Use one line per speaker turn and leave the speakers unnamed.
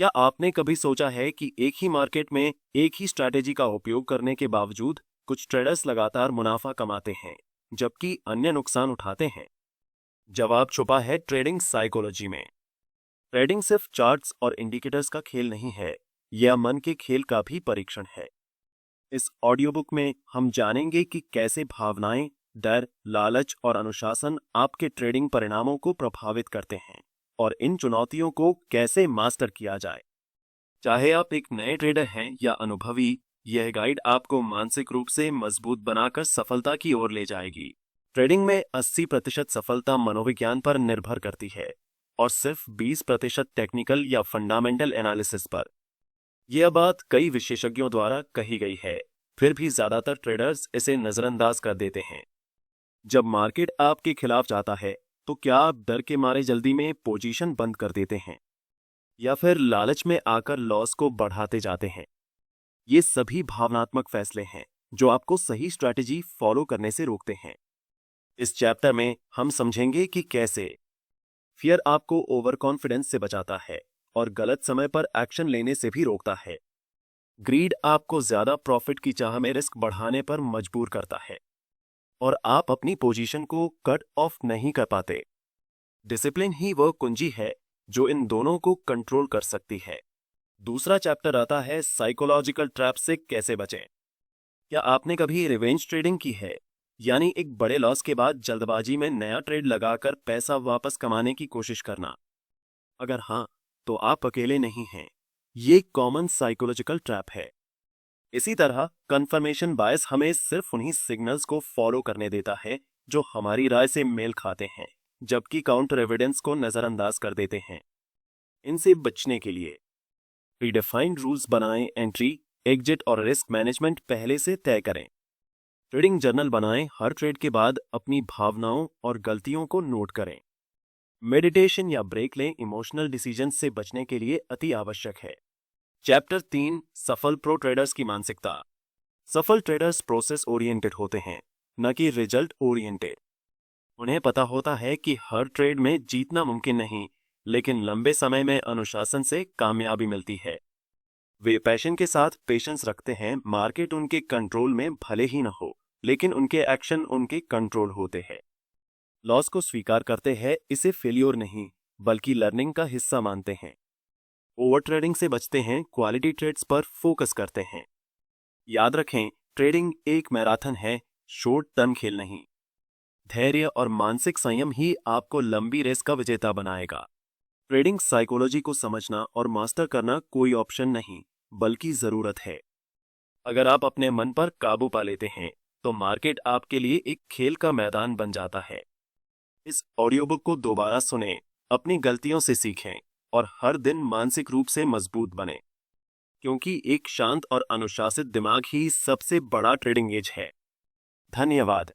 क्या आपने कभी सोचा है कि एक ही मार्केट में एक ही स्ट्रैटेजी का उपयोग करने के बावजूद कुछ ट्रेडर्स लगातार मुनाफा कमाते हैं जबकि अन्य नुकसान उठाते हैं? जवाब छुपा है ट्रेडिंग साइकोलॉजी में। ट्रेडिंग सिर्फ चार्ट्स और इंडिकेटर्स का खेल नहीं है, यह मन के खेल का भी परीक्षण है। इस ऑडियो बुक में हम जानेंगे कि कैसे भावनाएं, डर, लालच और अनुशासन आपके ट्रेडिंग परिणामों को प्रभावित करते हैं और इन चुनौतियों को कैसे मास्टर किया जाए। चाहे आप एक नए ट्रेडर हैं या अनुभवी, यह गाइड आपको मानसिक रूप से मजबूत बनाकर सफलता की ओर ले जाएगी। ट्रेडिंग में 80% सफलता मनोविज्ञान पर निर्भर करती है और सिर्फ 20% टेक्निकल या फंडामेंटल एनालिसिस पर। यह बात कई विशेषज्ञों द्वारा कही गई है, फिर भी ज्यादातर ट्रेडर्स इसे नजरअंदाज कर देते हैं। जब मार्केट आपके खिलाफ जाता है तो क्या आप डर के मारे जल्दी में पोजीशन बंद कर देते हैं या फिर लालच में आकर लॉस को बढ़ाते जाते हैं? ये सभी भावनात्मक फैसले हैं जो आपको सही स्ट्रैटेजी फॉलो करने से रोकते हैं। इस चैप्टर में हम समझेंगे कि कैसे फियर आपको ओवर कॉन्फिडेंस से बचाता है और गलत समय पर एक्शन लेने से भी रोकता है। ग्रीड आपको ज्यादा प्रॉफिट की चाह में रिस्क बढ़ाने पर मजबूर करता है और आप अपनी पोजीशन को कट ऑफ नहीं कर पाते। डिसिप्लिन ही वह कुंजी है जो इन दोनों को कंट्रोल कर सकती है। दूसरा चैप्टर आता है साइकोलॉजिकल ट्रैप से कैसे बचें। क्या आपने कभी रिवेंज ट्रेडिंग की है, यानी एक बड़े लॉस के बाद जल्दबाजी में नया ट्रेड लगाकर पैसा वापस कमाने की कोशिश करना? अगर हाँ, तो आप अकेले नहीं हैं। ये कॉमन साइकोलॉजिकल ट्रैप है। इसी तरह कंफर्मेशन बायस हमें सिर्फ उन्हीं सिग्नल्स को फॉलो करने देता है जो हमारी राय से मेल खाते हैं, जबकि काउंटर एविडेंस को नजरअंदाज कर देते हैं। इनसे बचने के लिए प्रीडिफाइंड रूल्स बनाएं, एंट्री, एग्जिट और रिस्क मैनेजमेंट पहले से तय करें। ट्रेडिंग जर्नल बनाएं, हर ट्रेड के बाद अपनी भावनाओं और गलतियों को नोट करें। मेडिटेशन या ब्रेक लें, इमोशनल डिसीजन से बचने के लिए अति आवश्यक है। चैप्टर 3, सफल प्रो ट्रेडर्स की मानसिकता। सफल ट्रेडर्स प्रोसेस ओरिएंटेड होते हैं, न कि रिजल्ट ओरिएंटेड। उन्हें पता होता है कि हर ट्रेड में जीतना मुमकिन नहीं, लेकिन लंबे समय में अनुशासन से कामयाबी मिलती है। वे पैशन के साथ पेशेंस रखते हैं। मार्केट उनके कंट्रोल में भले ही न हो, लेकिन उनके एक्शन उनके कंट्रोल होते हैं। लॉस को स्वीकार करते हैं, इसे फेल्योर नहीं बल्कि लर्निंग का हिस्सा मानते हैं। ओवर ट्रेडिंग से बचते हैं, क्वालिटी ट्रेड्स पर फोकस करते हैं। याद रखें, ट्रेडिंग एक मैराथन है, शॉर्ट टर्म खेल नहीं। धैर्य और मानसिक संयम ही आपको लंबी रेस का विजेता बनाएगा। ट्रेडिंग साइकोलॉजी को समझना और मास्टर करना कोई ऑप्शन नहीं बल्कि जरूरत है। अगर आप अपने मन पर काबू पा लेते हैं तो मार्केट आपके लिए एक खेल का मैदान बन जाता है। इस ऑडियो बुक को दोबारा सुनें, अपनी गलतियों से सीखें और हर दिन मानसिक रूप से मजबूत बने, क्योंकि एक शांत और अनुशासित दिमाग ही सबसे बड़ा ट्रेडिंग एज है। धन्यवाद।